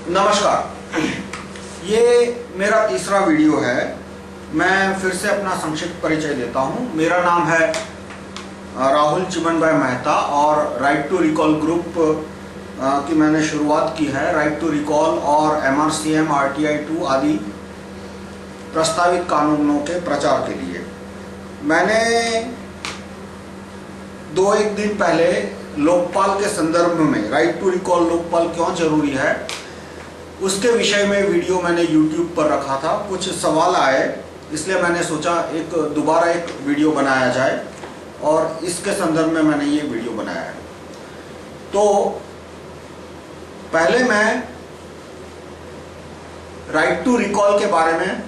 नमस्कार, ये मेरा तीसरा वीडियो है। मैं फिर से अपना संक्षिप्त परिचय देता हूँ। मेरा नाम है राहुल चिमन भाई मेहता और राइट टू रिकॉल ग्रुप की मैंने शुरुआत की है। राइट टू रिकॉल और MRCM, RTI 2 आदि प्रस्तावित कानूनों के प्रचार के लिए मैंने 2-1 दिन पहले लोकपाल के संदर्भ में राइट टू रिकॉल लोकपाल क्यों जरूरी है उसके विषय में वीडियो मैंने YouTube पर रखा था। कुछ सवाल आए, इसलिए मैंने सोचा दोबारा एक वीडियो बनाया जाए और इसके संदर्भ में मैंने ये वीडियो बनाया है। तो पहले मैं राइट टू रिकॉल के बारे में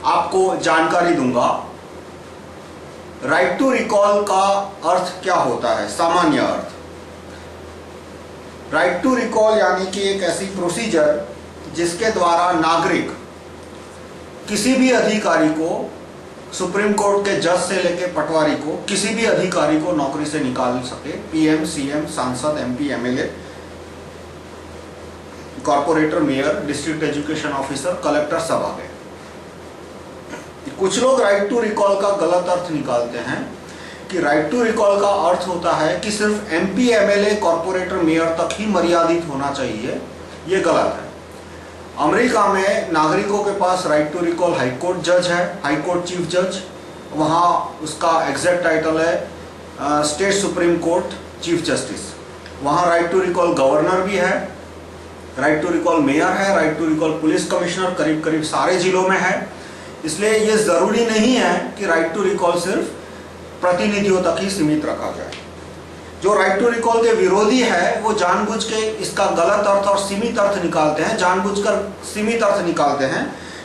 आपको जानकारी दूंगा। राइट टू रिकॉल का अर्थ क्या होता है, सामान्य अर्थ। राइट टू रिकॉल यानी कि एक ऐसी प्रोसीजर जिसके द्वारा नागरिक किसी भी अधिकारी को, सुप्रीम कोर्ट के जज से लेकर पटवारी को, किसी भी अधिकारी को नौकरी से निकाल सके। PM, CM, सांसद, MP, MLA, corporator, mayor, district education officer, collector सब आ गए। कुछ लोग राइट टू रिकॉल का गलत अर्थ निकालते हैं कि राइट टू रिकॉल का अर्थ होता है कि सिर्फ MP, MLA, कॉर्पोरेटर, मेयर तक ही मर्यादित होना चाहिए। ये गलत है। अमेरिका में नागरिकों के पास right to recall high court जज है, हाई कोर्ट चीफ जज, वहाँ उसका एग्जैक्ट टाइटल है state supreme court chief justice. वहाँ राइट टू रिकॉल गवर्नर भी है, राइट टू रिकॉल मेयर है, right to recall police commissioner करीब करीब सारे जिलों में है। इसलिए ये जरूरी नहीं है कि राइट टू रिकॉल सिर्फ प्रतिनिधियों तक ही सीमित रखा जाए। जो राइट टू रिकॉल के विरोधी है वो जानबूझ के इसका गलत अर्थ और सीमित अर्थ निकालते हैं, जानबूझकर सीमित अर्थ निकालते हैं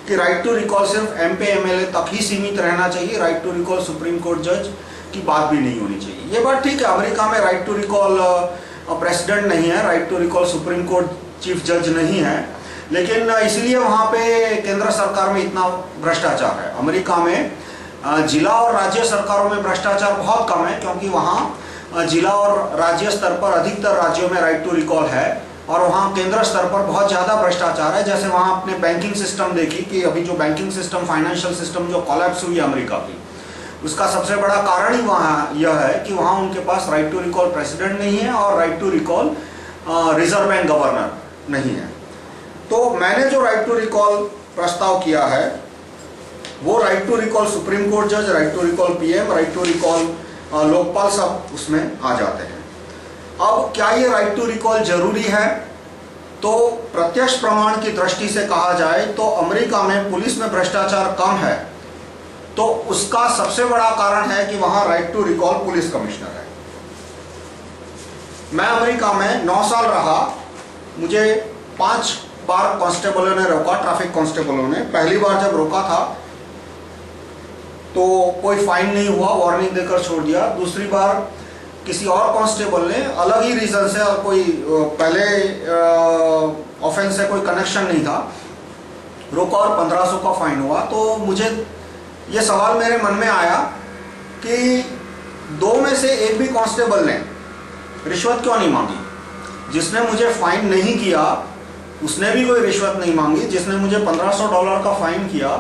कि राइट टू रिकॉल सिर्फ MP, MLA तक ही सीमित रहना चाहिए, right to recall supreme court जज की बात भी नहीं होनी चाहिए। ये बात ठीक है, अमेरिका में राइट टू रिकॉल प्रेसिडेंट नहीं है, right to recall supreme court chief जज नहीं है, लेकिन इसलिए वहाँ पे केंद्र सरकार में इतना भ्रष्टाचार है। अमेरिका में जिला और राज्य सरकारों में भ्रष्टाचार बहुत कम है, क्योंकि वहाँ जिला और राज्य स्तर पर अधिकतर राज्यों में राइट टू रिकॉल है और वहाँ केंद्र स्तर पर बहुत ज़्यादा भ्रष्टाचार है। जैसे वहाँ अपने बैंकिंग सिस्टम देखी कि अभी जो बैंकिंग सिस्टम, फाइनेंशियल सिस्टम जो कोलैप्स हुई है अमेरिका की, उसका सबसे बड़ा कारण ही वहाँ यह है कि वहाँ उनके पास राइट टू रिकॉल प्रेसिडेंट नहीं है और right to recall reserve bank governor नहीं है। तो मैंने जो राइट टू रिकॉल प्रस्ताव किया है वो right to recall supreme court जज, right to recall PM, right to recall Lokpal सब उसमें आ जाते हैं। अब क्या ये राइट टू रिकॉल जरूरी है? तो प्रत्यक्ष प्रमाण की दृष्टि से कहा जाए तो अमेरिका में पुलिस में भ्रष्टाचार कम है, तो उसका सबसे बड़ा कारण है कि वहां right to recall police commissioner है। मैं अमेरिका में 9 साल रहा, मुझे 5 बार कांस्टेबलों ने रोका, ट्रैफिक कांस्टेबलों ने। पहली बार जब रोका था तो कोई फाइन नहीं हुआ, वार्निंग देकर छोड़ दिया। दूसरी बार किसी और कांस्टेबल ने अलग ही रीजन से, और कोई पहले ऑफेंस से कोई कनेक्शन नहीं था, रोका और 1500 का फाइन हुआ। तो मुझे ये सवाल मेरे मन में आया कि 2 में से एक भी कांस्टेबल ने रिश्वत क्यों नहीं मांगी? जिसने मुझे फाइन नहीं किया उसने भी कोई रिश्वत नहीं मांगी, जिसने मुझे $1500 का फाइन किया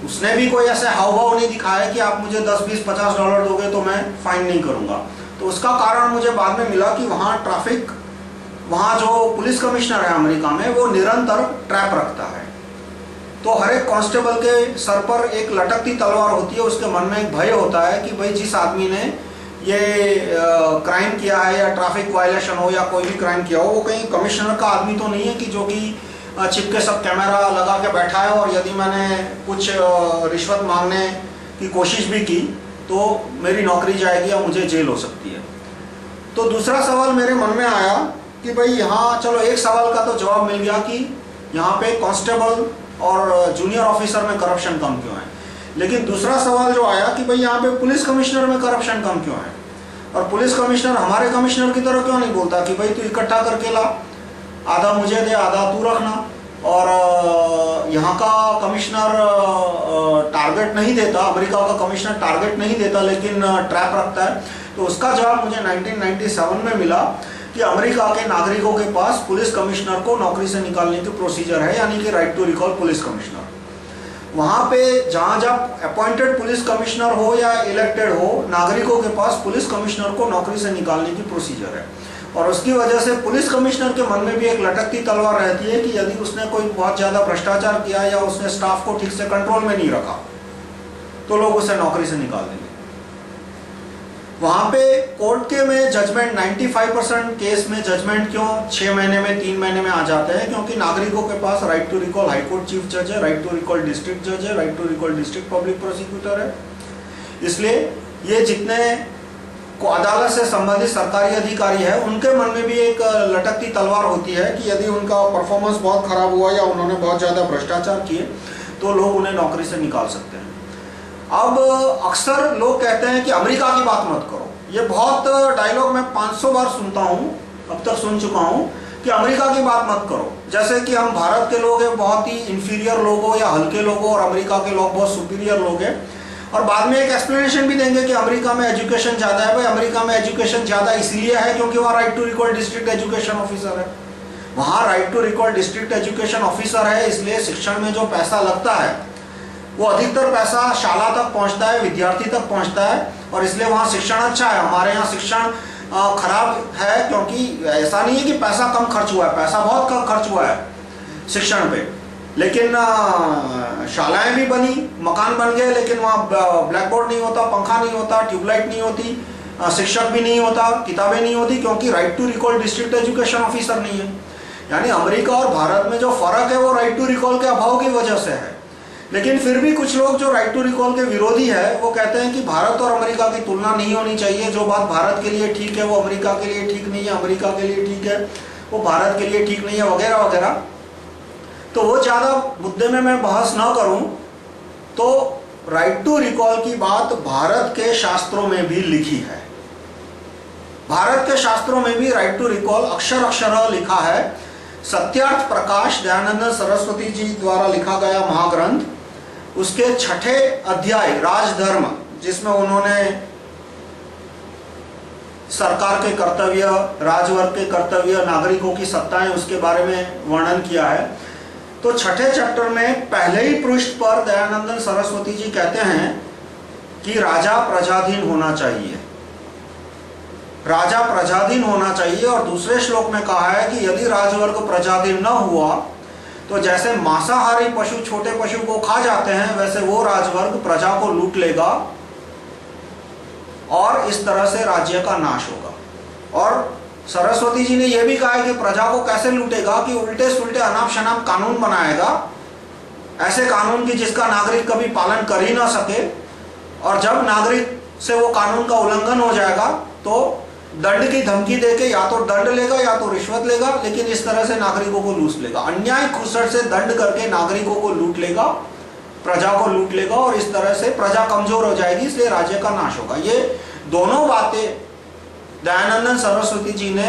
उसने भी कोई ऐसे हाव भाव नहीं दिखाया कि आप मुझे 10, 20, $50 दोगे तो मैं फाइन नहीं करूंगा। तो उसका कारण मुझे बाद में मिला कि वहाँ जो पुलिस कमिश्नर है अमेरिका में, वो निरंतर ट्रैप रखता है। तो हर एक कांस्टेबल के सर पर एक लटकती तलवार होती है, उसके मन में एक भय होता है कि भाई जिस आदमी ने ये क्राइम किया है या ट्रैफिक वायलेशन हो या कोई भी क्राइम किया हो, वो कहीं कमिश्नर का आदमी तो नहीं है कि जो कि छिपके सब कैमरा लगा के बैठा है और यदि मैंने कुछ रिश्वत मांगने की कोशिश भी की तो मेरी नौकरी जाएगी या मुझे जेल हो सकती है। तो दूसरा सवाल मेरे मन में आया कि भाई यहाँ चलो एक सवाल का तो जवाब मिल गया कि यहाँ पे कांस्टेबल और जूनियर ऑफिसर में करप्शन कम क्यों है, लेकिन दूसरा सवाल जो आया कि भाई यहाँ पे पुलिस कमिश्नर में करप्शन कम क्यों है, और पुलिस कमिश्नर हमारे कमिश्नर की तरह क्यों नहीं बोलता कि भाई तू इकट्ठा करके ला, आधा मुझे दे आधा तू रखना। और यहाँ का कमिश्नर टारगेट नहीं देता, अमेरिका का कमिश्नर टारगेट नहीं देता लेकिन ट्रैप रखता है। तो उसका जवाब मुझे 1997 में मिला कि कि अमेरिका के नागरिकों के पास पुलिस कमिश्नर को नौकरी से निकालने की प्रोसीजर है, यानी कि right to recall police commissioner. वहां पे जहां जब अपॉइंटेड पुलिस कमिश्नर हो या इलेक्टेड हो, नागरिकों के पास पुलिस कमिश्नर को नौकरी से निकालने की प्रोसीजर है। और उसकी वजह से पुलिस कमिश्नर के मन में भी एक लटकती तलवार रहती है कि यदि उसने कोई बहुत ज्यादा भ्रष्टाचार किया या उसने स्टाफ को ठीक से कंट्रोल में नहीं रखा तो लोग उसे नौकरी से निकाल देंगे। वहां पे कोर्ट के में जजमेंट 95% केस में जजमेंट क्यों 6 महीने में 3 महीने में आ जाते हैं, क्योंकि नागरिकों के पास right to recall high court chief जज है, राइट टू रिकॉल डिस्ट्रिक्ट जज है, right to recall district public prosecutor है। इसलिए ये जितने को अदालत से संबंधित सरकारी अधिकारी है उनके मन में भी एक लटकती तलवार होती है कि यदि उनका परफॉर्मेंस बहुत खराब हुआ या उन्होंने बहुत ज्यादा भ्रष्टाचार किए तो लोग उन्हें नौकरी से निकाल सकते हैं। अब अक्सर लोग कहते हैं कि अमेरिका की बात मत करो। ये बहुत डायलॉग मैं 500 बार सुनता हूं, अब तक सुन चुका हूं कि अमेरिका की बात मत करो, जैसे कि हम भारत के लोग हैं बहुत ही इंफीरियर लोग हो या हल्के लोग हो और अमेरिका के लोग बहुत सुपीरियर लोग हैं। और बाद में एक एक्सप्लेनेशन भी देंगे कि अमेरिका में एजुकेशन ज्यादा है। भाई अमेरिका में एजुकेशन ज्यादा इसलिए है क्योंकि वहाँ right to recall district education officer है। वहाँ right to recall district education officer है, इसलिए शिक्षण में जो पैसा लगता है वो अधिकतर पैसा शाला तक पहुंचता है, विद्यार्थी तक पहुंचता है, और इसलिए वहाँ शिक्षण अच्छा है। हमारे यहाँ शिक्षण खराब है क्योंकि ऐसा नहीं है कि पैसा कम खर्च हुआ है, पैसा बहुत कम खर्च हुआ है शिक्षण पे, लेकिन शालाएं भी बनी, मकान बन गए, लेकिन वहाँ ब्लैक बोर्ड नहीं होता, पंखा नहीं होता, ट्यूबलाइट नहीं होती, शिक्षक भी नहीं होता, किताबें नहीं होती, क्योंकि right to recall district education officer नहीं है। यानी अमेरिका और भारत में जो फर्क है वो राइट टू रिकॉल के अभाव की वजह से है। लेकिन फिर भी कुछ लोग जो राइट टू रिकॉल के विरोधी है वो कहते हैं कि भारत और अमेरिका की तुलना नहीं होनी चाहिए, जो बात भारत के लिए ठीक है वो अमेरिका के लिए ठीक नहीं है, अमेरिका के लिए ठीक है वो भारत के लिए ठीक नहीं है, वगैरह वगैरह। तो वो ज्यादा मुद्दे में मैं बहस ना करूं, तो राइट टू रिकॉल की बात भारत के शास्त्रों में भी लिखी है। भारत के शास्त्रों में भी राइट टू रिकॉल अक्षर अक्षर लिखा है। सत्यार्थ प्रकाश दयानंद सरस्वती जी द्वारा लिखा गया महाग्रंथ, उसके 6ठे अध्याय राजधर्म, जिसमें उन्होंने सरकार के कर्तव्य, राजवर्ग के कर्तव्य, नागरिकों की सत्ताएं, उसके बारे में वर्णन किया है। तो 6ठे चैप्टर में पहले ही पृष्ठ पर दयानंद सरस्वती जी कहते हैं कि राजा प्रजाधीन होना चाहिए, राजा प्रजाधीन होना चाहिए। और दूसरे श्लोक में कहा है कि यदि राजवर्ग प्रजाधीन न हुआ तो जैसे मांसाहारी पशु छोटे पशु को खा जाते हैं, वैसे वो राजवर्ग प्रजा को लूट लेगा और इस तरह से राज्य का नाश होगा। और सरस्वती जी ने यह भी कहा है कि प्रजा को कैसे लूटेगा कि उल्टे सुल्टे अनाप शनाप कानून बनाएगा, ऐसे कानून की जिसका नागरिक कभी पालन कर ही ना सके, और जब नागरिक से वो कानून का उल्लंघन हो जाएगा तो दंड की धमकी देके या तो दंड लेगा या तो रिश्वत लेगा, लेकिन इस तरह से नागरिकों को लूट लेगा, अन्याय खुसर से दंड करके नागरिकों को लूट लेगा, प्रजा को लूट लेगा, और इस तरह से प्रजा कमजोर हो जाएगी, इसलिए राज्य का नाश होगा। ये दोनों बातें दयानंद सरस्वती जी ने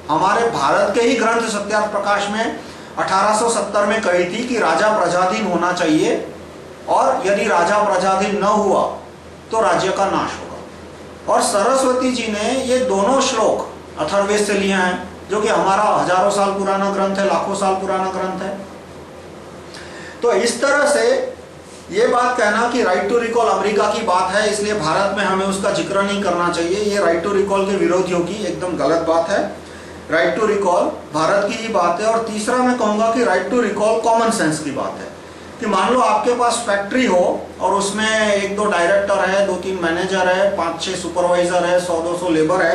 हमारे भारत के ही ग्रंथ सत्यार्थ प्रकाश में 1870 में कही थी कि राजा प्रजाधीन होना चाहिए, और यदि राजा प्रजाधीन न हुआ तो राज्य का नाश होगा। और सरस्वती जी ने ये दोनों श्लोक अथर्ववेद से लिए हैं, जो कि हमारा हजारों साल पुराना ग्रंथ है, लाखों साल पुराना ग्रंथ है। तो इस तरह से ये बात कहना कि राइट टू रिकॉल अमेरिका की बात है इसलिए भारत में हमें उसका जिक्र नहीं करना चाहिए, ये राइट टू रिकॉल के विरोधियों की एकदम गलत बात है। राइट टू रिकॉल भारत की ही बात है। और तीसरा मैं कहूंगा कि right to recall common sense की बात है, कि मान लो आपके पास फैक्ट्री हो और उसमें 1-2 डायरेक्टर है, 2-3 मैनेजर है, 5-6 सुपरवाइजर है, 100-200 लेबर है,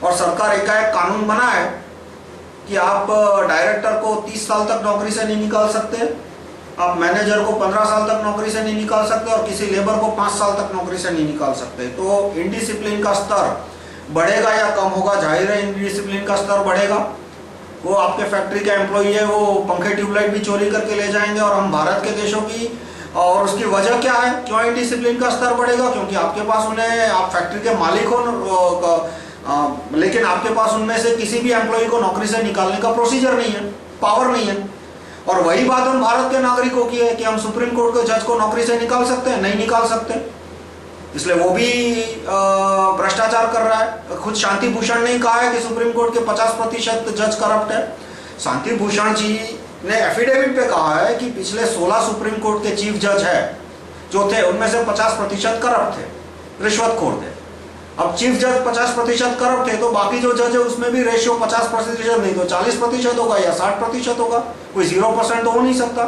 और सरकार एकाएक कानून बनाए कि आप डायरेक्टर को 30 साल तक नौकरी से नहीं निकाल सकते, आप मैनेजर को 15 साल तक नौकरी से नहीं निकाल सकते, और किसी लेबर को 5 साल तक नौकरी से नहीं निकाल सकते। तो इनडिसिप्लिन का स्तर बढ़ेगा या कम होगा? जाहिर है इनडिसिप्लिन का स्तर बढ़ेगा। वो आपके फैक्ट्री का एम्प्लॉई है, वो पंखे ट्यूबलाइट भी चोरी करके ले जाएंगे, और हम भारत के देशों की, और उसकी वजह क्या है, क्यों इनडिसिप्लिन का स्तर बढ़ेगा? क्योंकि आपके पास उन्हें, आप फैक्ट्री के मालिक हो, लेकिन आपके पास उनमें से किसी भी एम्प्लॉई को नौकरी से निकालने का प्रोसीजर नहीं है, पावर नहीं है। और वही बात हम भारत के नागरिकों की है कि हम सुप्रीम कोर्ट के जज को नौकरी से निकाल सकते हैं? नहीं निकाल सकते, इसलिए वो भी भ्रष्टाचार भ्रष्टाचार कर रहा है। खुद शांति भूषण ने कहा है कि सुप्रीम कोर्ट के 50% जज करप्ट है। शांति भूषण जी ने एफिडेविट पे कहा है कि पिछले 16 सुप्रीम कोर्ट के चीफ जज है जो थे, उनमें से 50% करप्ट थे, रिश्वतखोर थे। अब चीफ जज 50% करप्ट थे तो बाकी जो जज है उसमें भी रेशियो 50% नहीं तो 40% होगा या 60% होगा, कोई 0% तो हो नहीं सकता।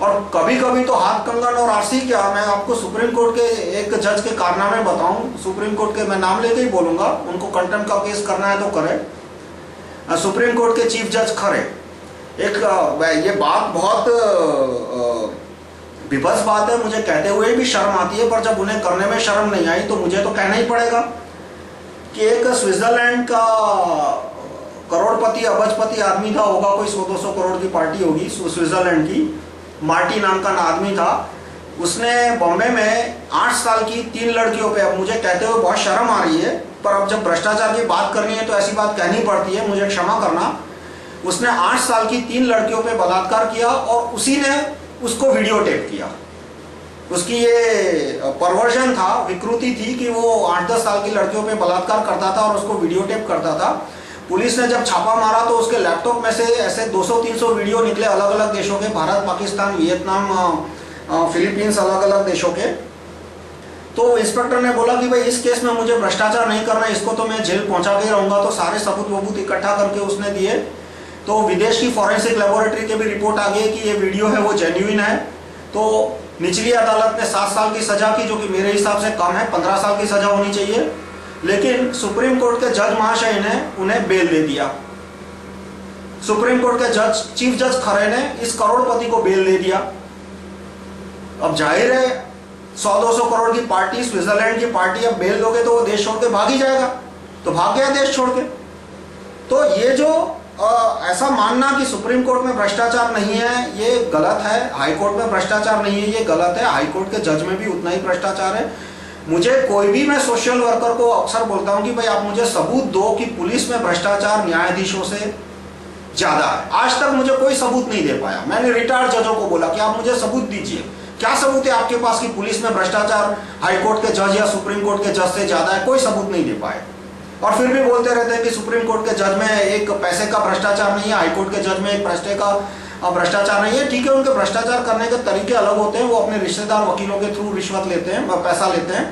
और कभी कभी तो हाथ कंगन और आरसी क्या, मैं आपको सुप्रीम कोर्ट के एक जज के कारनामे बताऊं, सुप्रीम कोर्ट के मैं नाम लेके ही बोलूंगा, उनको कंटेम्प्ट का केस करना है तो करे। सुप्रीम कोर्ट के चीफ जज खरे, एक ये बात बहुत विभत्स बात है, मुझे कहते हुए भी शर्म आती है, पर जब उन्हें करने में शर्म नहीं आई तो मुझे तो कहना ही पड़ेगा कि एक स्विट्जरलैंड का करोड़पति अबजपति आदमी था, होगा कोई 100-200 करोड़ की पार्टी होगी स्विट्जरलैंड की, मार्टी नाम का आदमी था। उसने बॉम्बे में 8 साल की 3 लड़कियों पे, अब मुझे कहते हुए बहुत शर्म आ रही है, पर अब जब भ्रष्टाचार की बात करनी है तो ऐसी बात कहनी पड़ती है, मुझे क्षमा करना। उसने 8 साल की 3 लड़कियों पे बलात्कार किया और उसी ने उसको वीडियो टेप किया। उसकी ये परवर्जन था, विकृति थी कि वो 8-10 साल की लड़कियों पे बलात्कार करता था और उसको वीडियो टेप करता था। पुलिस ने जब छापा मारा तो उसके लैपटॉप में से ऐसे 200-300 वीडियो निकले अलग अलग देशों के, भारत, पाकिस्तान, वियतनाम, फिलीपींस, अलग अलग देशों के। तो इंस्पेक्टर ने बोला कि भाई इस केस में मुझे भ्रष्टाचार नहीं करना, इसको तो मैं जेल पहुंचा के रहूंगा। तो सारे सबूत वबूत इकट्ठा करके उसने दिए, तो विदेश की फॉरेंसिक लेबोरेटरी के भी रिपोर्ट आ गई कि ये वीडियो है वो जेन्युइन है। तो निचली अदालत ने 7 साल की सजा की, जो कि मेरे हिसाब से कम है, 15 साल की सजा होनी चाहिए। लेकिन सुप्रीम कोर्ट के जज महाशय ने उन्हें बेल दे दिया। सुप्रीम कोर्ट के जज, चीफ जज खरे ने इस करोड़पति को बेल दे दिया। अब जाहिर है 100-200 करोड़ की पार्टी, स्विट्जरलैंड की पार्टी, अब बेल दोगे तो वो देश छोड़ के भाग ही जाएगा, तो भाग गया देश छोड़ के। तो ये जो ऐसा मानना कि सुप्रीम कोर्ट में भ्रष्टाचार नहीं है, ये गलत है। हाई कोर्ट में भ्रष्टाचार नहीं है, ये गलत है। हाई कोर्ट के जज में भी उतना ही भ्रष्टाचार है। मुझे कोई भी, मैं सोशल वर्कर को अक्सर बोलता हूं कि भाई आप मुझे सबूत दो कि पुलिस में भ्रष्टाचार न्यायाधीशों से ज्यादा है। आज तक मुझे कोई सबूत नहीं दे पाया। मैंने रिटायर्ड जजों को बोला कि आप मुझे सबूत दीजिए, क्या सबूत है आपके पास कि पुलिस में भ्रष्टाचार हाईकोर्ट के जज या सुप्रीम कोर्ट के जज से ज्यादा है? कोई सबूत नहीं दे पाए। और फिर भी बोलते रहते हैं कि सुप्रीम कोर्ट के जज में एक पैसे का भ्रष्टाचार नहीं है, हाईकोर्ट के जज में एक पैसे का भ्रष्टाचार नहीं है। ठीक है, उनके भ्रष्टाचार करने के तरीके अलग होते हैं, वो अपने रिश्तेदार वकीलों के थ्रू रिश्वत लेते हैं, पैसा लेते हैं,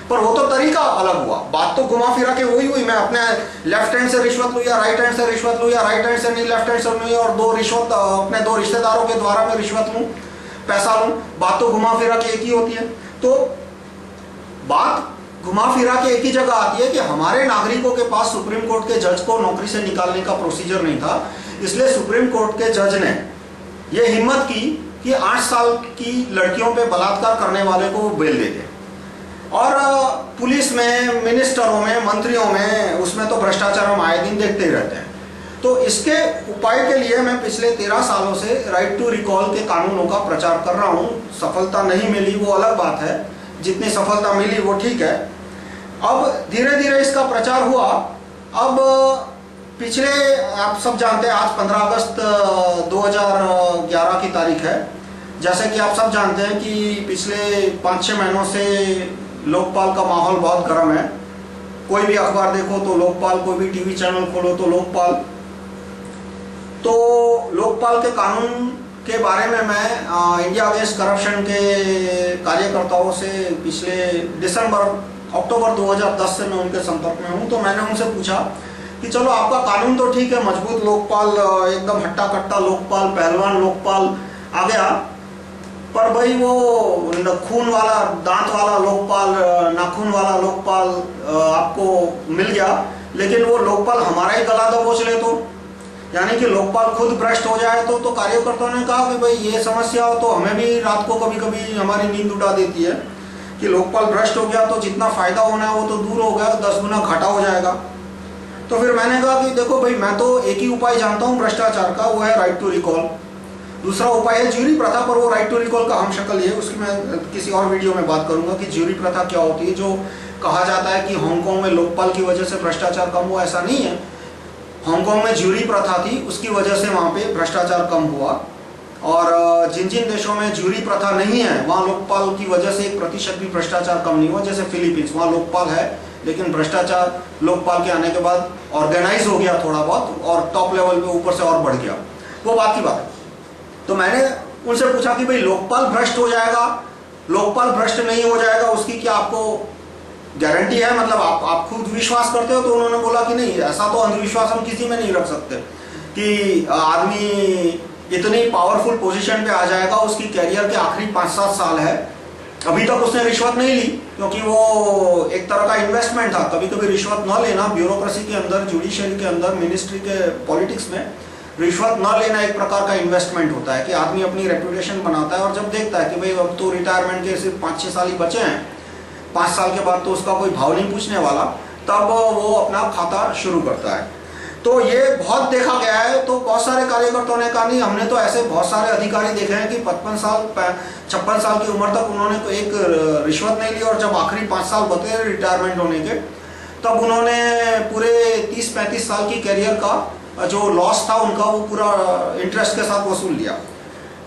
पर वो तो तरीका अलग हुआ। बात तो घुमा फिरा के वही हुई, मैं अपने लेफ्ट हैंड से रिश्वत लूँ या राइट हैंड से रिश्वत लूँ, या राइट हैंड से नहीं लेफ्ट हैंड से नहीं, और अपने दो रिश्तेदारों के द्वारा मैं रिश्वत लूँ, पैसा लूँ, बात तो घुमा फिरा के एक ही होती है। तो बात घुमा फिरा के एक ही जगह आती है कि हमारे नागरिकों के पास सुप्रीम कोर्ट के जज को नौकरी से निकालने का प्रोसीजर नहीं था, इसलिए सुप्रीम कोर्ट के जज ने यह हिम्मत की कि 8 साल की लड़कियों पे बलात्कार करने वाले को बेल दे दे। और पुलिस में, मिनिस्टरों में, मंत्रियों में, उसमें तो भ्रष्टाचार हम आए दिन देखते ही रहते हैं। तो इसके उपाय के लिए मैं पिछले 13 सालों से राइट टू रिकॉल के कानूनों का प्रचार कर रहा हूं। सफलता नहीं मिली वो अलग बात है, जितनी सफलता मिली वो ठीक है। अब धीरे धीरे इसका प्रचार हुआ। अब पिछले, आप सब जानते हैं, आज 15 अगस्त 2011 की तारीख है। जैसे कि आप सब जानते हैं कि पिछले 5-6 महीनों से लोकपाल का माहौल बहुत गर्म है। कोई भी अखबार देखो तो लोकपाल, कोई भी टीवी चैनल खोलो तो लोकपाल। तो लोकपाल के कानून के बारे में मैं इंडिया अगेंस्ट करप्शन के कार्यकर्ताओं से पिछले अक्टूबर 2010 से मैं उनके संपर्क में हूं। तो मैंने उनसे पूछा कि चलो आपका कानून तो ठीक है, मजबूत लोकपाल, एकदम हट्टा कट्टा लोकपाल, पहलवान लोकपाल आ गया, पर भाई वो खून वाला, दांत वाला लोकपाल, नाखून वाला लोकपाल आपको मिल गया, लेकिन वो लोकपाल हमारा ही गला दबोच ले तो, यानी कि लोकपाल खुद भ्रष्ट हो जाए तो कार्यकर्ताओं ने कहा कि भाई ये समस्या हो तो हमें भी रात को कभी कभी हमारी नींद उड़ा देती है कि लोकपाल भ्रष्ट हो गया तो जितना फायदा होना है वो तो दूर हो गया, 10 गुना घाटा हो जाएगा। तो फिर मैंने कहा कि देखो भाई, मैं तो एक ही उपाय जानता हूँ भ्रष्टाचार का, वो है राइट टू रिकॉल। दूसरा उपाय है ज्यूरी प्रथा, पर वो राइट टू रिकॉल का हम शक्ल है, उसकी मैं किसी और वीडियो में बात करूंगा कि ज्यूरी प्रथा क्या होती है। जो कहा जाता है कि हांगकांग में लोकपाल की वजह से भ्रष्टाचार कम हुआ, ऐसा नहीं है। हांगकांग में ज्यूरी प्रथा थी, उसकी वजह से वहाँ पे भ्रष्टाचार कम हुआ। और जिन जिन देशों में ज्यूरी प्रथा नहीं है, वहाँ लोकपाल की वजह से 1% भी भ्रष्टाचार कम नहीं हुआ। जैसे फिलीपींस, वहाँ लोकपाल है, लेकिन भ्रष्टाचार लोकपाल के आने के बाद ऑर्गेनाइज हो गया थोड़ा बहुत और टॉप लेवल पे ऊपर से और बढ़ गया, वो बात की बात है। तो मैंने उनसे पूछा कि भाई लोकपाल भ्रष्ट हो जाएगा, लोकपाल भ्रष्ट नहीं हो जाएगा उसकी क्या आपको गारंटी है, मतलब आप खुद विश्वास करते हो? तो उन्होंने बोला कि नहीं, ऐसा तो अंधविश्वास हम किसी में नहीं रख सकते कि आदमी इतनी पावरफुल पोजीशन पे आ जाएगा, उसकी कैरियर के आखिरी 5-7 साल है, अभी तक उसने रिश्वत नहीं ली, क्योंकि वो एक तरह का इन्वेस्टमेंट था। कभी कभी रिश्वत न लेना, ब्यूरोक्रेसी के अंदर, जुडिशियरी के अंदर, मिनिस्ट्री के पॉलिटिक्स में रिश्वत न लेना एक प्रकार का इन्वेस्टमेंट होता है कि आदमी अपनी रेपुटेशन बनाता है और जब देखता है कि भाई अब तो रिटायरमेंट के सिर्फ 5-6 साल ही बचे हैं, 5 साल के बाद तो उसका कोई भाव नहीं पूछने वाला, तब वो अपना खाता शुरू करता है। तो ये बहुत देखा गया है। तो बहुत सारे कार्यकर्ताओं ने कहा नहीं, हमने तो ऐसे बहुत सारे अधिकारी देखे हैं कि 56 साल की उम्र तक उन्होंने तो एक रिश्वत नहीं ली और जब आखिरी 5 साल बचे रिटायरमेंट होने के, तब उन्होंने पूरे 30-35 साल की कैरियर का जो लॉस था उनका वो पूरा इंटरेस्ट के साथ वसूल लिया।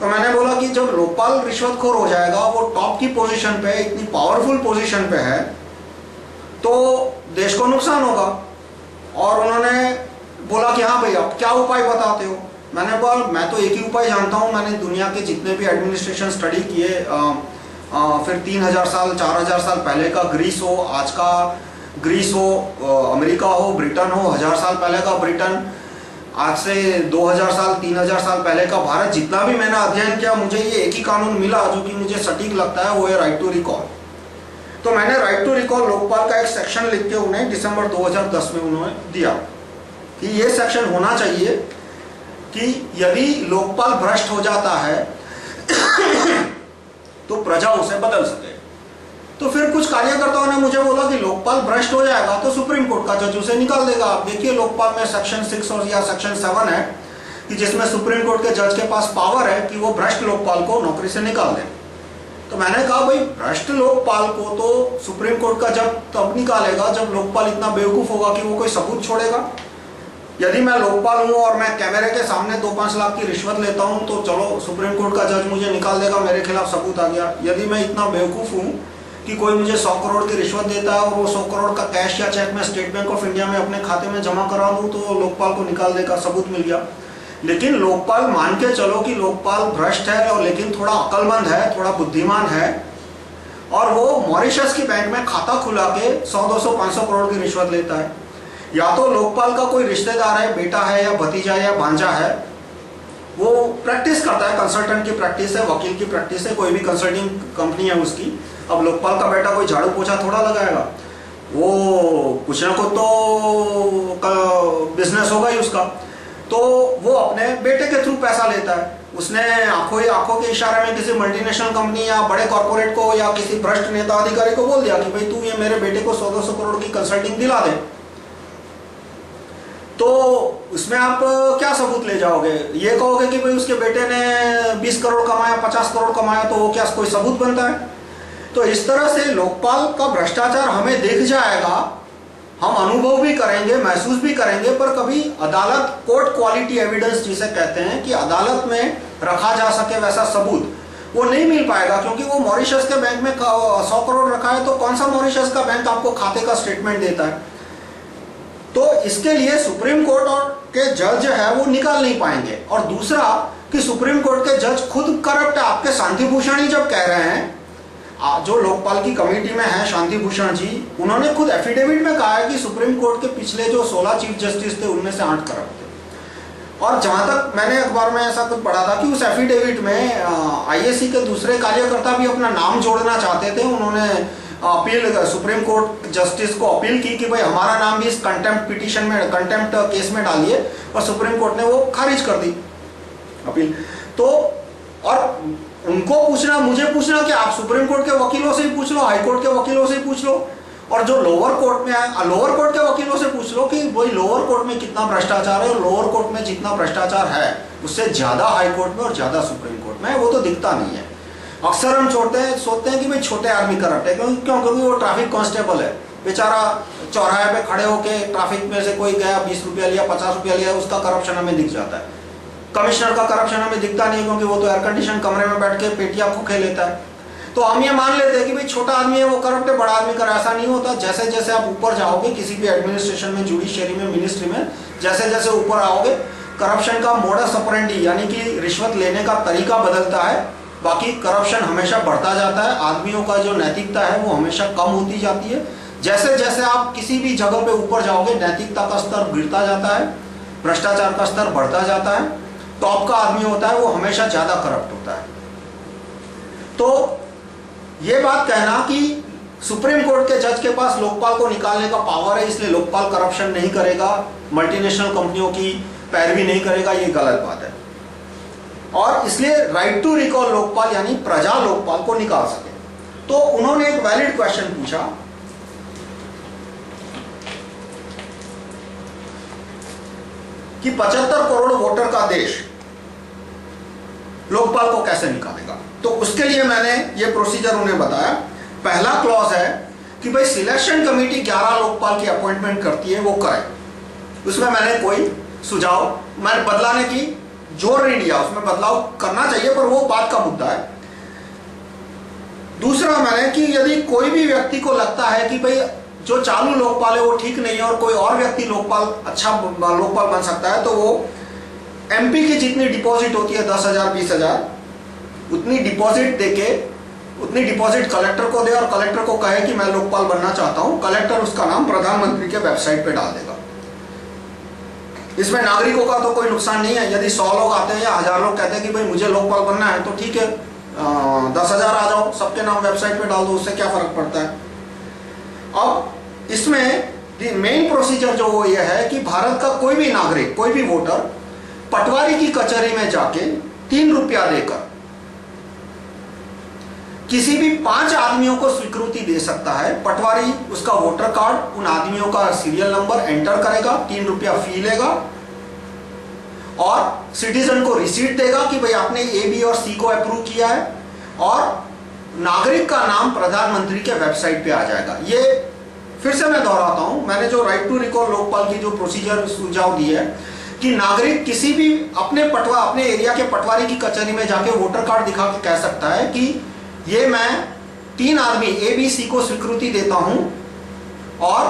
तो मैंने बोला कि जब लोकपाल रिश्वतखोर हो जाएगा, वो टॉप की पोजीशन पे, इतनी पावरफुल पोजीशन पे है, तो देश को नुकसान होगा। और उन्होंने बोला कि हाँ भाई आप क्या उपाय बताते हो? मैंने बोला मैं तो एक ही उपाय जानता हूँ, मैंने दुनिया के जितने भी एडमिनिस्ट्रेशन स्टडी किए, फिर 3000 साल 4000 साल पहले का ग्रीस हो, आज का ग्रीस हो, अमेरिका हो, ब्रिटेन हो, 1000 साल पहले का ब्रिटेन, आज से 2000 साल 3000 साल पहले का भारत, जितना भी मैंने अध्ययन किया, मुझे ये एक ही कानून मिला जो कि मुझे सटीक लगता है, वो है राइट टू रिकॉल। तो मैंने राइट टू रिकॉल लोकपाल का एक सेक्शन लिख के उन्हें दिसंबर 2010 में उन्होंने दिया कि ये सेक्शन होना चाहिए कि यदि लोकपाल भ्रष्ट हो जाता है तो प्रजा उसे बदल सके। तो फिर कुछ कार्यकर्ताओं ने मुझे बोला कि लोकपाल भ्रष्ट हो जाएगा तो सुप्रीम कोर्ट का जज उसे निकाल देगा। आप देखिए लोकपाल में सेक्शन 6 और या सेक्शन 7 है कि जिसमें सुप्रीम कोर्ट के जज के पास पावर है कि वो भ्रष्ट लोकपाल को नौकरी से निकाल दे। तो मैंने कहा भाई भ्रष्ट लोकपाल को तो सुप्रीम कोर्ट का जज तब निकालेगा जब लोकपाल इतना बेवकूफ होगा कि वो कोई सबूत छोड़ेगा। यदि मैं लोकपाल हूं और मैं कैमरे के सामने 2-5 लाख की रिश्वत लेता हूं तो चलो सुप्रीम कोर्ट का जज मुझे निकाल देगा, मेरे खिलाफ सबूत आ गया। यदि मैं इतना बेवकूफ हूं कि कोई मुझे 100 करोड़ की रिश्वत देता है और वो 100 करोड़ का कैश या चेक मैं स्टेट बैंक ऑफ इंडिया में अपने खाते में जमा करा दूं तो लोकपाल को निकाल देगा, सबूत मिल गया। लेकिन लोकपाल मान के चलो कि लोकपाल भ्रष्ट है और लेकिन थोड़ा अक्लमंद है, थोड़ा बुद्धिमान है और वो मॉरिशस की बैंक में खाता खुला के 100-200-500 करोड़ की रिश्वत लेता है। या तो लोकपाल का कोई रिश्तेदार है, बेटा है या भतीजा या भांजा है, वो प्रैक्टिस करता है, कंसल्टेंट की प्रैक्टिस है, वकील की प्रैक्टिस है, कोई भी कंसल्टिंग कंपनी है उसकी। अब लोकपाल का बेटा कोई झाड़ू पोछा थोड़ा लगाएगा, वो कुछ ना कुछ तो बिजनेस होगा ही उसका। तो वो अपने बेटे के थ्रू पैसा लेता है। उसने आंखों के इशारे में किसी मल्टीनेशनल कंपनी या बड़े कॉर्पोरेट को या किसी भ्रष्ट नेता अधिकारी को बोल दिया कि भाई तू ये मेरे बेटे को 100-200 करोड़ की कंसल्टिंग दिला दे। तो उसमें आप क्या सबूत ले जाओगे? ये कहोगे कि भाई उसके बेटे ने 20 करोड़ कमाया, 50 करोड़ कमाया, तो वो क्या कोई सबूत बनता है? तो इस तरह से लोकपाल का भ्रष्टाचार हमें दिख जाएगा, हम अनुभव भी करेंगे, महसूस भी करेंगे, पर कभी अदालत, कोर्ट क्वालिटी एविडेंस जिसे कहते हैं कि अदालत में रखा जा सके वैसा सबूत, वो नहीं मिल पाएगा। क्योंकि वो मॉरिशस के बैंक में 100 करोड़ रखा है तो कौन सा मॉरिशस का बैंक आपको खाते का स्टेटमेंट देता है? तो इसके लिए सुप्रीम कोर्ट और के जज है वो निकाल नहीं पाएंगे। और दूसरा कि सुप्रीम कोर्ट के जज खुद करप्ट है। आपके शांति भूषण ही जब कह रहे हैं, जो लोकपाल की कमेटी में है शांति भूषण जी, उन्होंने खुद एफिडेविट में कहा है कि सुप्रीम कोर्ट के पिछले जो 16 चीफ जस्टिस थे उनमें से 8 करप्ट थे। और जहां तक मैंने अखबार में ऐसा कुछ पढ़ा था कि उस एफिडेविट में आईएसी के दूसरे कार्यकर्ता भी अपना नाम जोड़ना चाहते थे। उन्होंने अपील, सुप्रीम कोर्ट जस्टिस को अपील की कि भाई हमारा नाम भी इस कंटेम्प्ट पिटीशन में, कंटेम्प्ट केस में डालिए, और सुप्रीम कोर्ट ने वो खारिज कर दी अपील। तो और उनको पूछना, मुझे पूछना कि आप सुप्रीम कोर्ट के वकीलों से ही पूछ लो, हाई कोर्ट के वकीलों से ही पूछ लो, और जो लोअर कोर्ट में है लोअर कोर्ट के वकीलों से पूछ लो कि भाई लोअर कोर्ट में कितना भ्रष्टाचार है, और लोअर कोर्ट में जितना भ्रष्टाचार है उससे ज्यादा हाई कोर्ट में और ज्यादा सुप्रीम कोर्ट में है। वो तो दिखता नहीं है। अक्सर हम सोचते हैं कि भाई छोटे आदमी करप्ट है, क्योंकि वो ट्रैफिक कांस्टेबल है, बेचारा चौराहे पे खड़े होके ट्रैफिक में से कोई गया, 20 रुपया लिया, 50 रुपया लिया, उसका करप्शन हमें दिख जाता है। कमिश्नर का करप्शन हमें दिखता नहीं, क्योंकि वो तो एयर कंडीशन कमरे में बैठ के पेटियां खोखे लेता है। तो हम ये मान लेते हैं कि भाई छोटा आदमी है वो करप्ट है, बड़ा आदमी कर, ऐसा नहीं होता। जैसे जैसे आप ऊपर जाओगे किसी भी एडमिनिस्ट्रेशन में, जुडिशियरी में, मिनिस्ट्री में, जैसे जैसे ऊपर आओगे करप्शन का मोडस ऑपरेंडी यानी कि रिश्वत लेने का तरीका बदलता है। बाकी करप्शन हमेशा बढ़ता जाता है, आदमियों का जो नैतिकता है वो हमेशा कम होती जाती है। जैसे जैसे आप किसी भी जगह पे ऊपर जाओगे नैतिकता का स्तर गिरता जाता है, भ्रष्टाचार का स्तर बढ़ता जाता है। टॉप का आदमी होता है वो हमेशा ज्यादा करप्ट होता है। तो ये बात कहना कि सुप्रीम कोर्ट के जज के पास लोकपाल को निकालने का पावर है इसलिए लोकपाल करप्शन नहीं करेगा, मल्टीनेशनल कंपनियों की पैरवी नहीं करेगा, ये गलत बात है। और इसलिए राइट टू रिकॉल लोकपाल यानी प्रजा लोकपाल को निकाल सके। तो उन्होंने एक वैलिड क्वेश्चन पूछा कि 75 करोड़ वोटर का देश लोकपाल को कैसे निकालेगा। तो उसके लिए मैंने ये प्रोसीजर उन्हें बताया। पहला क्लॉज है कि भाई सिलेक्शन कमेटी 11 लोकपाल की अपॉइंटमेंट करती है, वो करे। उसमें मैंने कोई सुझाव मैंने बदलाने की जोर नहीं दिया, उसमें बदलाव करना चाहिए पर वो बात का मुद्दा है। दूसरा मैंने कि यदि कोई भी व्यक्ति को लगता है कि भाई जो चालू लोकपाल है वो ठीक नहीं है और कोई और व्यक्ति लोकपाल अच्छा लोकपाल बन सकता है, तो वो एमपी की जितनी डिपॉजिट होती है 10,000 20,000 उतनी डिपॉजिट देके उतनी डिपॉजिट कलेक्टर को दे और कलेक्टर को कहे कि मैं लोकपाल बनना चाहता हूं। कलेक्टर उसका नाम प्रधानमंत्री के वेबसाइट पे डाल देगा। इसमें नागरिकों का तो कोई नुकसान नहीं है। यदि 100 लोग आते हैं या 1000 लोग कहते हैं कि भाई मुझे लोकपाल बनना है तो ठीक है, 10,000 आ जाओ, सबके नाम वेबसाइट पे डाल दो, उससे क्या फर्क पड़ता है। अब इसमें मेन प्रोसीजर जो वो ये है कि भारत का कोई भी नागरिक, कोई भी वोटर पटवारी की कचहरी में जाके 3 रुपया देकर किसी भी 5 आदमियों को स्वीकृति दे सकता है। पटवारी उसका वोटर कार्ड, उन आदमियों का सीरियल नंबर एंटर करेगा, 3 रुपया फी लेगा और सिटीजन को रिसीट देगा कि भाई आपने ए, बी और सी को अप्रूव किया है और नागरिक का नाम प्रधानमंत्री के वेबसाइट पे आ जाएगा। ये फिर से मैं दोहराता हूं, मैंने जो राइट टू रिकॉल लोकपाल की जो प्रोसीजर सुझाव दी है कि नागरिक किसी भी अपने एरिया के पटवारी की कचहरी में जाके वोटर कार्ड दिखा के कह सकता है कि ये मैं 3 आदमी ए, बी, सी को स्वीकृति देता हूं और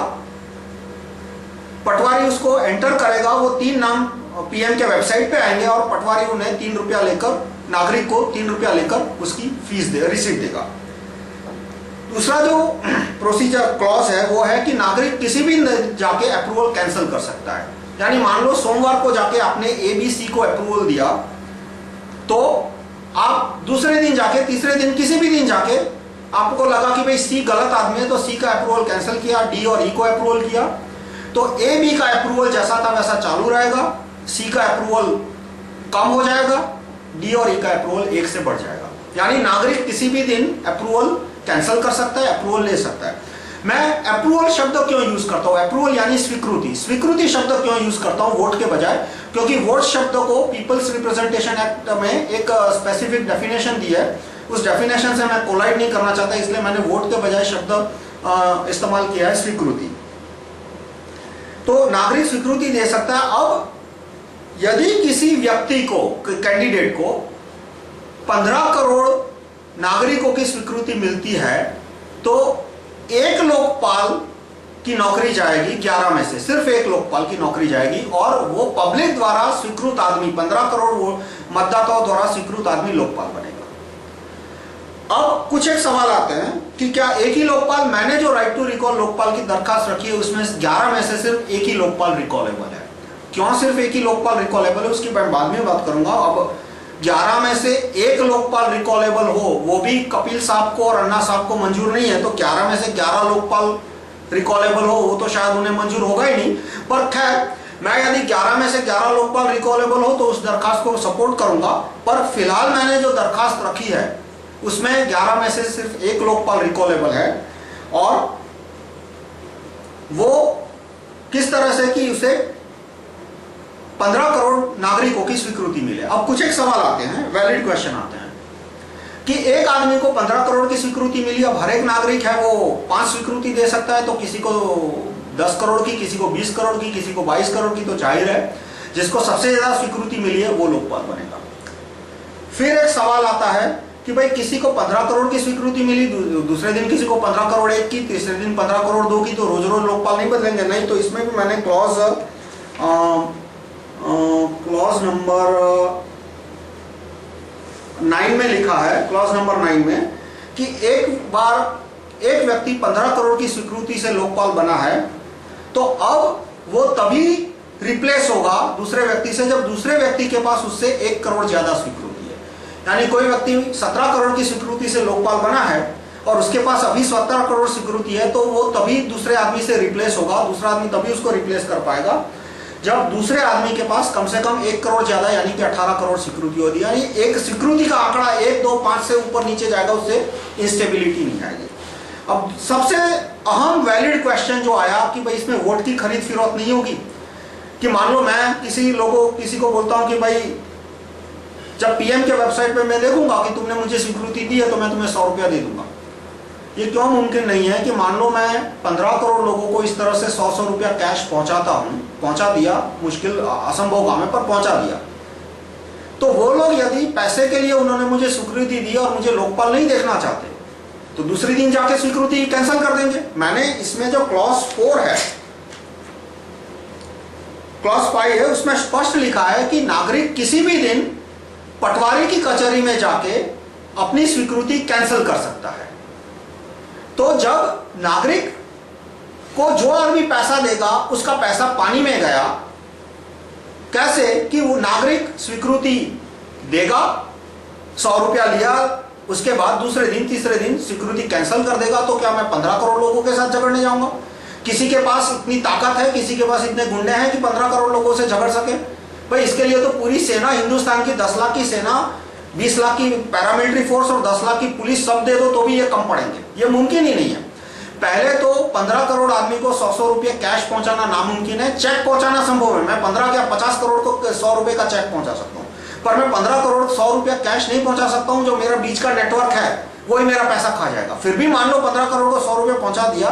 पटवारी उसको एंटर करेगा। वो 3 नाम पीएम के वेबसाइट पे आएंगे और पटवारी उन्हें 3 रुपया लेकर, नागरिक को 3 रुपया लेकर उसकी फीस दे, रिसीट देगा। दूसरा जो प्रोसीजर क्लॉज है वो है कि नागरिक किसी भी जाके अप्रूवल कैंसिल कर सकता है। यानी मान लो सोमवार को जाके आपने ए, बी, सी को अप्रूवल दिया तो आप दूसरे दिन जाके, तीसरे दिन, किसी भी दिन जाके आपको लगा कि भाई सी गलत आदमी है तो सी का अप्रूवल कैंसिल किया, डी और ई को अप्रूवल किया, तो ए, बी का अप्रूवल जैसा था वैसा चालू रहेगा, सी का अप्रूवल कम हो जाएगा, डी और ई का अप्रूवल 1 से बढ़ जाएगा। यानी नागरिक किसी भी दिन अप्रूवल कैंसिल कर सकता है, अप्रूवल ले सकता है। मैं अप्रूवल शब्द क्यों यूज करता हूं? अप्रूवल यानी स्वीकृति। स्वीकृति शब्द क्यों यूज करता हूं वोट के बजाय? क्योंकि वोट शब्द को पीपल्स रिप्रेजेंटेशन एक्ट में एक स्पेसिफिक डेफिनेशन दी है। उस डेफिनेशन से मैं कोलाइड नहीं करना चाहता, इसलिए मैंने वोट के बजाय शब्द इस्तेमाल किया है, स्वीकृति। तो नागरिक स्वीकृति दे सकता है। अब यदि किसी व्यक्ति को, कैंडिडेट को 15 करोड़ नागरिकों की स्वीकृति मिलती है तो एक लोकपाल की नौकरी जाएगी, 11 में से सिर्फ एक लोकपाल की नौकरी जाएगी और वो पब्लिक द्वारा स्वीकृत आदमी, 15 करोड़ मतदाताओं द्वारा स्वीकृत आदमी लोकपाल बनेगा। अब कुछ एक सवाल आते हैं कि क्या एक ही लोकपाल, मैंने जो राइट टू रिकॉल लोकपाल की दरखास्त रखी है उसमें 11 में से सिर्फ एक ही लोकपाल रिकॉलेबल है। क्यों सिर्फ एक ही लोकपाल रिकॉलेबल है उसकी मैं बाद में बात करूंगा। अब 11 में से एक लोकपाल रिकॉलेबल हो, वो भी कपिल साहब को और अन्ना साहब को मंजूर नहीं है, तो 11 में से 11 लोकपाल रिकॉलेबल हो वो तो शायद उन्हें मंजूर होगा ही नहीं। पर खैर, मैं यदि 11 में से 11 लोकपाल रिकॉलेबल हो तो उस दरखास्त को सपोर्ट करूंगा। पर फिलहाल मैंने जो दरखास्त रखी है उसमें 11 में से सिर्फ एक लोकपाल रिकॉलेबल है और वो किस तरह से कि उसे 15 करोड़ नागरिकों की स्वीकृति मिले। अब कुछ एक सवाल आते हैं, वैलिड क्वेश्चन आते हैं कि एक आदमी को 15 करोड़ की स्वीकृति मिली, अब हर एक नागरिक है वो 5 स्वीकृति दे सकता है, तो किसी को 10 करोड़ की, किसी को 20 करोड़ की, किसी को 22 करोड़ की, तो जाहिर है जिसको सबसे ज्यादा स्वीकृति मिली है वो लोकपाल बनेगा। फिर एक सवाल आता है कि भाई किसी को 15 करोड़ की स्वीकृति मिली, दूसरे दिन किसी को 15 करोड़ 1 की, तीसरे दिन 15 करोड़ 2 की, तो रोज रोज लोकपाल नहीं बदलेंगे। नहीं, तो इसमें भी मैंने क्लॉज नंबर 9 में लिखा है, क्लॉज नंबर 9 में, कि एक बार एक व्यक्ति 15 करोड़ की स्वीकृति से लोकपाल बना है तो अब वो तभी रिप्लेस होगा दूसरे व्यक्ति से जब दूसरे व्यक्ति के पास उससे 1 करोड़ ज्यादा स्वीकृति है। यानी कोई व्यक्ति 17 करोड़ की स्वीकृति से लोकपाल बना है और उसके पास अभी 17 करोड़ स्वीकृति है, तो वो तभी दूसरे आदमी से रिप्लेस होगा, दूसरा आदमी तभी उसको रिप्लेस कर पाएगा जब दूसरे आदमी के पास कम से कम 1 करोड़ ज्यादा यानी कि 18 करोड़ स्वीकृति होती है। यानी एक स्वीकृति का आंकड़ा 1, 2, 5 से ऊपर नीचे जाएगा, उससे इंस्टेबिलिटी नहीं आएगी। अब सबसे अहम वैलिड क्वेश्चन जो आया कि भाई इसमें वोट की खरीद फिरोख्त नहीं होगी, कि मान लो मैं किसी को बोलता हूं कि भाई जब पीएम के वेबसाइट पे मैं देखूंगा कि तुमने मुझे स्वीकृति दी है तो मैं तुम्हें 100 रुपया दे दूंगा। ये क्यों मुमकिन नहीं है कि मान लो मैं 15 करोड़ लोगों को इस तरह से 100 रुपया कैश पहुंचा दिया, मुश्किल असंभव काम है पर पहुंचा दिया, तो वो लोग यदि पैसे के लिए उन्होंने मुझे स्वीकृति दी और मुझे लोकपाल नहीं देखना चाहते तो दूसरे दिन जाके स्वीकृति कैंसिल कर देंगे। मैंने इसमें जो क्लॉज 4 है, क्लॉज 5 है, उसमें स्पष्ट लिखा है कि नागरिक किसी भी दिन पटवारी की कचहरी में जाके अपनी स्वीकृति कैंसिल कर सकता है। तो जब नागरिक को जो आदमी पैसा देगा उसका पैसा पानी में गया, कैसे कि वो नागरिक स्वीकृति देगा, 100 रुपया लिया, उसके बाद दूसरे दिन तीसरे दिन स्वीकृति कैंसिल कर देगा, तो क्या मैं 15 करोड़ लोगों के साथ झगड़ने जाऊंगा? किसी के पास इतनी ताकत है, किसी के पास इतने गुंडे हैं कि 15 करोड़ लोगों से झगड़ सके? भाई इसके लिए तो पूरी सेना, हिंदुस्तान की 10 लाख की सेना, 20 लाख की पैरामिलिट्री फोर्स और 10 लाख की पुलिस सब दे दो तो भी ये कम पड़ेंगे। ये मुमकिन ही नहीं है। पहले तो 15 करोड़ आदमी को 100 रुपये कैश पहुंचाना नामुमकिन है, चेक पहुंचाना संभव है। मैं 15 या 50 करोड़ को 100 रुपये का चेक पहुंचा सकता हूं, पर मैं 15 करोड़ 100 रुपया कैश नहीं पहुंचा सकता हूं। जो मेरा बीच का नेटवर्क है वही मेरा पैसा खा जाएगा। फिर भी मान लो 15 करोड़ को 100 रुपये पहुंचा दिया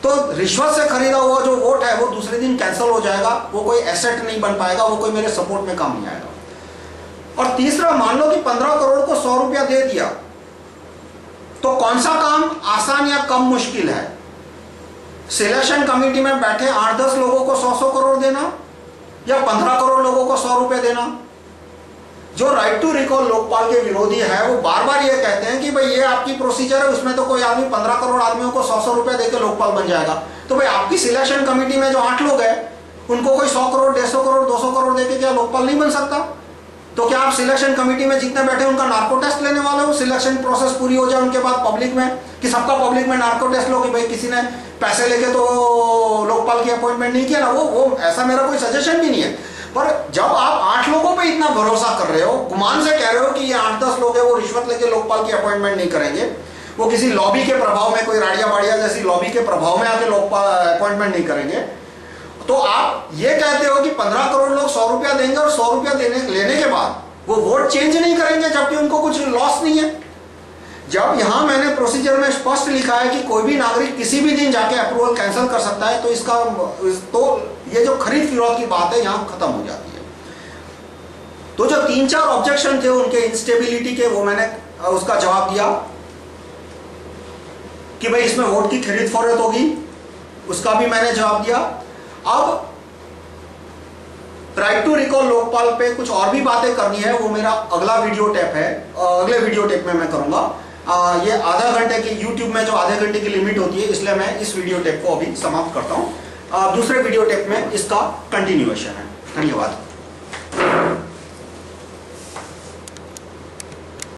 तो रिश्वत से खरीदा हुआ जो वोट है वो दूसरे दिन कैंसिल हो जाएगा, वो कोई एसेट नहीं बन पाएगा, वो कोई मेरे सपोर्ट में काम नहीं आएगा। और तीसरा, मान लो कि 15 करोड़ को 100 रुपया दे दिया तो कौन सा काम आसान या कम मुश्किल है? सिलेक्शन कमेटी में बैठे 8-10 लोगों को 100 करोड़ देना या 15 करोड़ लोगों को 100 रुपए देना? जो राइट टू रिकॉल लोकपाल के विरोधी है वो बार बार ये कहते हैं कि भाई ये आपकी प्रोसीजर है, उसमें तो कोई आदमी 15 करोड़ आदमियों को 100 रुपए देकर लोकपाल बन जाएगा। तो भाई आपकी सिलेक्शन कमेटी में जो 8 लोग हैं उनको कोई 100 करोड़ 150 करोड़ 200 करोड़ देके क्या लोकपाल नहीं बन सकता? तो क्या आप सिलेक्शन कमेटी में जितने बैठे उनका नार्को टेस्ट लेने वाले हो? सिलेक्शन प्रोसेस पूरी हो जाए उनके बाद पब्लिक में कि सबका पब्लिक में नार्को टेस्ट लो कि भाई किसी ने पैसे लेके तो लोकपाल की अपॉइंटमेंट नहीं किया ना, वो ऐसा मेरा कोई सजेशन भी नहीं है। पर जब आप 8 लोगों पे इतना भरोसा कर रहे हो, गुमान से कह रहे हो कि ये 8-10 लोग हैं वो रिश्वत लेके लोकपाल की अपॉइंटमेंट नहीं करेंगे, वो किसी लॉबी के प्रभाव में, कोई राडिया बाड़िया जैसी लॉबी के प्रभाव में आके लोकपाल अपॉइंटमेंट नहीं करेंगे, तो आप ये कहते हो कि 15 करोड़ लोग 100 रुपया देंगे और 100 रुपया लेने के बाद वो वोट चेंज नहीं करेंगे जबकि उनको कुछ लॉस नहीं है। जब यहां मैंने प्रोसीजर में स्पष्ट लिखा है कि कोई भी नागरिक किसी भी दिन जाके अप्रूवल कैंसिल कर सकता है, तो ये जो खरीद फिरोख्त की बात है यहां खत्म हो जाती है। तो जो 3-4 ऑब्जेक्शन थे उनके इंस्टेबिलिटी के, वो मैंने उसका जवाब दिया कि भाई इसमें वोट की खरीद फरोख्त होगी, उसका भी मैंने जवाब दिया। अब राइट टू रिकॉल लोकपाल पे कुछ और भी बातें करनी है, वो मेरा अगला वीडियो टेप है, अगले वीडियो टेप में मैं करूंगा। ये आधा घंटे की, YouTube में जो आधे घंटे की लिमिट होती है, इसलिए मैं इस वीडियो टेप को अभी समाप्त करता हूं। दूसरे वीडियो टेप में इसका कंटिन्यूएशन है। धन्यवाद।